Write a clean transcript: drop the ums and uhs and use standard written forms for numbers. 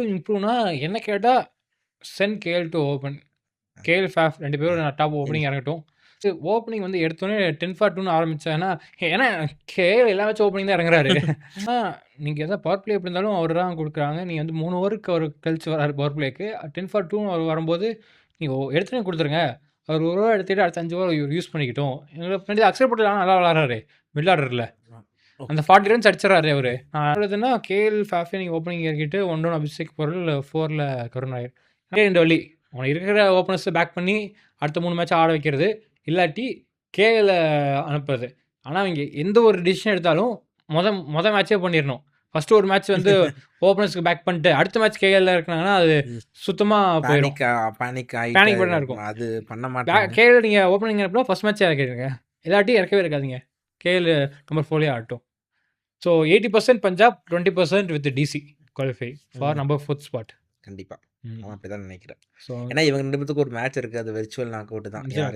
இம்ப்ரூவ்னா என்ன கேட்டா, send KL to open. KL, Faf 2 பேரும் டாப் ஓப்பனிங் இறங்கட்டும். சரி ஓப்பனிங் வந்து எடுத்தோனே 10 ஃபார் 2ன்னு ஆரம்பிச்சாங்கன்னா, ஏன்னா கேஎல் எல்லா மேட்சும் ஓப்பனிங் தான் இறங்குறாரு. ஆனா நீங்க எதாவது பவர் பிளே எப்படி இருந்தாலும் அவரு தான் குடுக்குறாங்க. நீங்க வந்து 3 ஓவருக்கு அவரு கழிச்சு வராரு பவர் பிளேக்கு. 10 ஃபார் 2ன்னு அவரு வரும்போது, நீங்க எடுத்தோனே குடுத்துருங்க. அவரு 1 ஓவர் எடுத்துட்டு அடுத்த 5 ஓவர் யூஸ் பண்ணிக்கட்டும். எங்களுக்கு பின்னாடி அக்ஷர் பட்டேல் ஆனா நல்லா விளையாடுறாரு. மிடில் ஆர்டர்ல. அந்த 40 ரன்ஸ் அடிச்சிடறாரு அவரு. நான் சொல்றதுன்னா கேஎல், ஃபாஃபை நீங்க ஓப்பனிங் இறக்கிட்டு 1 டவுன் அபிஷேக் பொருள் 4ல கருண் நாயர். 2 வழி. அவன் இருக்கிற ஓப்பனர்ஸை பேக் பண்ணி அடுத்த 3 மேட்ச் ஆட வைக்கிறது. இல்லாட்டி கேஎல்ல அனுப்புறது. ஆனா இங்க எந்த ஒரு டிசிஷன் எடுத்தாலும் மொத மேட்சே பண்ணிடணும். ஃபர்ஸ்ட் ஒரு மேட்ச் வந்து ஓப்பனர்ஸ்க்கு பேக் பண்ணிட்டு அடுத்த மேட்ச் கேஎல்ல இறக்குனாங்கன்னா அது சுத்தமா போயிடும். பேனிக் பேனிக் பண்ணா இருக்கும். அது பண்ண மாட்டாங்க. கேஎல் நீங்க ஓப்பனிங் இறக்கினா ஃபர்ஸ்ட் மேட்ச் இறக்கிடுங்க. இல்லாட்டி இறக்கவே இருக்காதீங்க. கேஎல் நம்பர் 4லயே ஆடட்டும். So 80% Punjab, 20% with DC qualify for number 4th spot. கண்டிப்பா. நான் அப்படிதான் நினைக்கிறேன். ஸோ ஏன்னா இவங்க 2 பேத்துக்கு ஒரு மேட்ச் இருக்கு. அது வெர்ச்சுவல் நாக் அவுட் தான்.